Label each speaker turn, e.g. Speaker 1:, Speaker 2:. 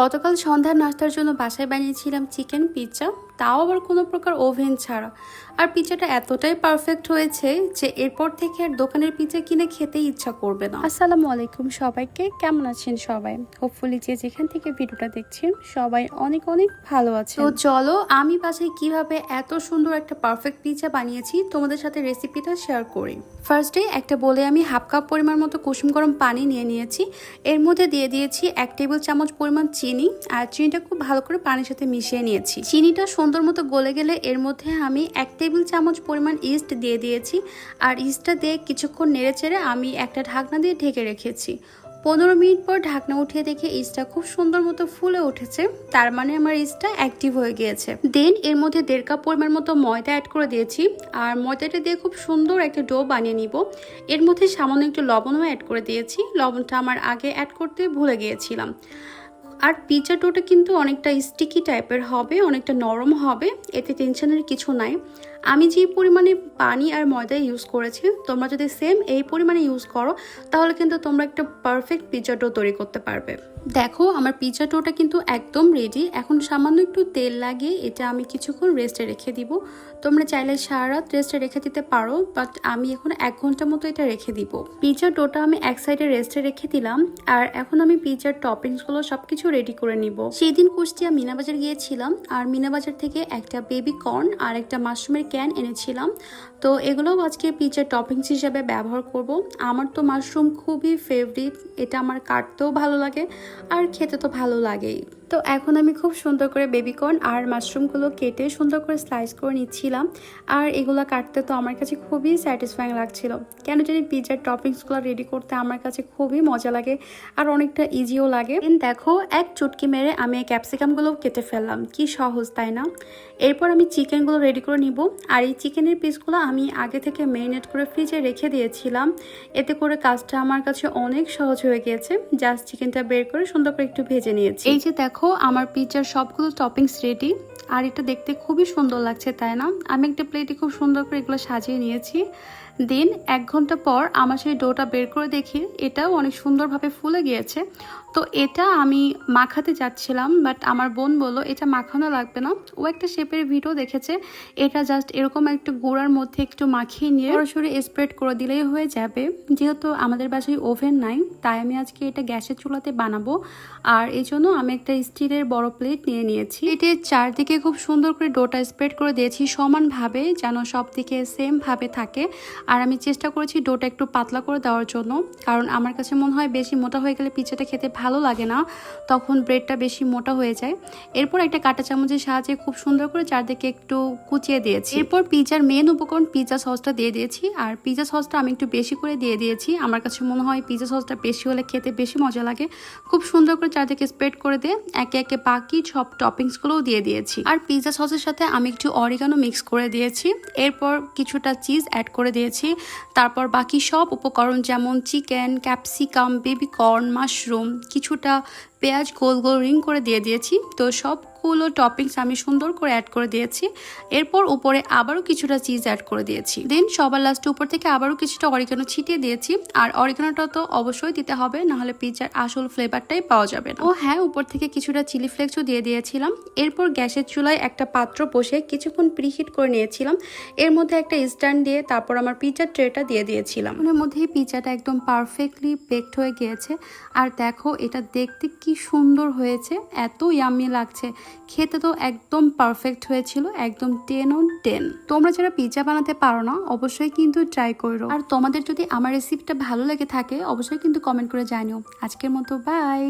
Speaker 1: গতকাল সন্ধ্যার নাস্তার জন্য বাসায় বানিয়েছিলাম চিকেন পিৎজা, তাও আবার কোনো প্রকার ওভেন ছাড়া। আর পিৎজাটা এতটাই পারফেক্ট হয়েছে যে এরপর থেকে আর দোকানের পিৎজা কিনে খেতেই ইচ্ছা করবে না। আসসালামু আলাইকুম সবাইকে, কেমন আছেন সবাই? হোপফুলি যে যেখান থেকে ভিডিওটা দেখছেন সবাই অনেক অনেক ভালো আছে। তো চলো আমি বাসায় কিভাবে এত সুন্দর একটা পারফেক্ট পিৎজা বানিয়েছি তোমাদের সাথে রেসিপিটা শেয়ার করি। ফার্স্টে একটা বলে আমি হাফ কাপ পরিমাণ মতো কুসুম গরম পানি নিয়ে নিয়েছি। এর মধ্যে দিয়ে দিয়েছি 1 টেবিল চামচ পরিমাণ চিনি, আর চিনিটা খুব ভালো করে পানির সাথে মিশিয়ে নিয়েছি। চিনিটা সুন্দর মতো গলে গেলে এর মধ্যে আমি 1 টেবিল চামচ পরিমাণ ইস্ট দিয়ে দিয়েছি, আর ইস্টটা দিয়ে কিছুক্ষণ নেড়েচেড়ে আমি একটা ঢাকনা দিয়ে ঢেকে রেখেছি। 15 মিনিট পর ঢাকনা উঠিয়ে দেখে ইস্টটা খুব সুন্দর মতো ফুলে উঠেছে, তার মানে আমার ইস্টটা অ্যাক্টিভ হয়ে গিয়েছে। দেন এর মধ্যে 1.5 কাপ পরিমাণ মতো ময়দা অ্যাড করে দিয়েছি, আর ময়দাটা দিয়ে খুব সুন্দর একটা ডো বানিয়ে নিব। এর মধ্যে সামান্য একটু লবণও অ্যাড করে দিয়েছি, লবণটা আমার আগে অ্যাড করতে ভুলে গিয়েছিলাম। আর পিৎজা ডোটা কিন্তু অনেকটা স্টিকি টাইপের হবে, অনেকটা নরম হবে, এতে টেনশনের কিছু নাই। আমি যে পরিমাণে পানি আর ময়দা ইউজ করেছি, তোমরা যদি সেম এই পরিমাণে ইউজ করো তাহলে কিন্তু তোমরা একটা পারফেক্ট পিৎজা ডো তৈরি করতে পারবে। দেখো আমার পিৎজা ডোটা কিন্তু একদম রেডি। এখন সামান্য একটু তেল লাগিয়ে এটা আমি কিছুক্ষণ রেস্টে রেখে দিব। তোমরা চাইলে সারা রাত রেস্টে রেখে দিতে পারো, বাট আমি এখন 1 ঘন্টা মতো এটা রেখে দিব। পিৎজা ডোটা আমি এক সাইডে রেস্টে রেখে দিলাম, আর এখন আমি পিৎজার টপিংসগুলো সবকিছু রেডি করে নিব। সেই দিন কুষ্টিয়া মিনাবাজার গিয়েছিলাম, আর মিনাবাজার থেকে একটা বেবি কর্ন আর একটা মাশরুমের ক্যান এনেছিলাম। তো এগুলোও আজকে পিৎজার টপিংস হিসাবে ব্যবহার করব। আমার তো মাশরুম খুবই ফেভারিট, এটা আমার কাটতেও ভালো লাগে আর খেতে তো ভালো লাগেই। তো এখন আমি খুব সুন্দর করে বেবিকর্ন আর মাশরুমগুলো কেটে সুন্দর করে স্লাইস করে নিচ্ছিলাম, আর এগুলো কাটতে তো আমার কাছে খুবই স্যাটিসফাইং লাগছিল। কেন জানি পিৎজার টপিংসগুলো রেডি করতে আমার কাছে খুবই মজা লাগে আর অনেকটা ইজিও লাগে। দেখো এক চুটকি মেরে আমি এই ক্যাপসিকামগুলো কেটে ফেললাম, কি সহজ তাই না? এরপর আমি চিকেনগুলো রেডি করে নিব, আর এই চিকেনের পিসগুলো আমি আগে থেকে ম্যারিনেট করে ফ্রিজে রেখে দিয়েছিলাম। এতে করে কাজটা আমার কাছে অনেক সহজ হয়ে গিয়েছে। জাস্ট চিকেনটা বের করে সুন্দর করে একটু ভেজে নিয়েছি। এই যে দেখো আমার পিৎজার সবগুলো টপিংস রেডি, আর এটা দেখতে খুবই সুন্দর লাগছে তাই না? আমি একটা প্লেটে খুব সুন্দর করে এগুলো সাজিয়ে নিয়েছি। দেন 1 ঘন্টা পর আমার সেই ডোটা বের করে দেখি এটাও অনেক সুন্দরভাবে ফুলে গিয়েছে। তো এটা আমি মাখাতে যাচ্ছিলাম, বাট আমার বোন বলল এটা মাখানো লাগবে না। ও একটা শেপের ভিডিও দেখেছে, এটা জাস্ট এরকম একটু গুঁড়ার মধ্যে একটু মাখিয়ে নিয়ে সরাসরি স্প্রেড করে দিলেই হয়ে যাবে। যেহেতু আমাদের বাসায় ওভেন নাই, তাই আমি আজকে এটা গ্যাসের চুলাতে বানাবো, আর এই জন্য আমি একটা স্টিলের বড় প্লেট নিয়ে নিয়েছি। এটির চারদিকে খুব সুন্দর করে ডোটা স্প্রেড করে দিয়েছি সমানভাবে, যেন সব দিকে সেম ভাবে থাকে। আর আমি চেষ্টা করেছি ডোটা একটু পাতলা করে দেওয়ার জন্য, কারণ আমার কাছে মনে হয় বেশি মোটা হয়ে গেলে পিৎজাটা খেতে ভালো লাগে না, তখন ব্রেডটা বেশি মোটা হয়ে যায়। এরপর একটা কাঁটা চামচের সাহায্যে খুব সুন্দর করে চারদিকে একটু কুচিয়ে দিয়েছি। এরপর পিৎজার মেন উপকরণ পিৎজা সসটা দিয়ে দিয়েছি, আর পিৎজা সসটা আমি একটু বেশি করে দিয়ে দিয়েছি। আমার কাছে মনে হয় পিৎজা সসটা বেশি হলে খেতে বেশি মজা লাগে। খুব সুন্দর করে চারদিকে স্প্রেড করে দিয়ে একে একে বাকি সব টপিংসগুলোও দিয়ে দিয়েছি। আর পিৎজা সসের সাথে আমি একটু অরিগানো মিক্স করে দিয়েছি। এরপর কিছুটা চিজ অ্যাড করে দিয়েছি। তারপর বাকি সব উপকরণ যেমন chicken, capsicum, baby corn, mushroom, কিছুটা পেঁয়াজ গোল গোল রিং করে দিয়ে দিয়েছি। তো সবগুলো টপিংস আমি সুন্দর করে অ্যাড করে দিয়েছি। এরপর উপরে আবারও কিছুটা চিজ অ্যাড করে দিয়েছি। দেন সবার লাস্টে উপর থেকে আবারও কিছুটা অরিগানো ছিটিয়ে দিয়েছি। আর অরিগানোটা তো অবশ্যই দিতে হবে, নাহলে পিৎজার আসল ফ্লেভারটাই পাওয়া যাবে না। ও হ্যাঁ, উপর থেকে কিছুটা চিলি ফ্লেক্সও দিয়ে দিয়েছিলাম। এরপর গ্যাসের চুলায় একটা পাত্র বসে কিছুক্ষণ প্রিহিট করে নিয়েছিলাম। এর মধ্যে একটা স্ট্যান্ড দিয়ে তারপর আমার পিৎজার ট্রেটা দিয়ে দিয়েছিলাম। ওর মধ্যেই পিৎজাটা একদম পারফেক্টলি বেকড হয়ে গিয়েছে। আর দেখো এটা দেখতে কি সুন্দর হয়েছে, এত ইয়াম্মি লাগছে। খেতে তো একদম পারফেক্ট হয়েছিল, একদম 10 on 10। তোমরা যারা পিৎজা বানাতে পারো না অবশ্যই কিন্তু ট্রাই করো। আর তোমাদের যদি আমার রেসিপিটা ভালো লেগে থাকে অবশ্যই কিন্তু কমেন্ট করে জানিও। আজকের মতো বাই।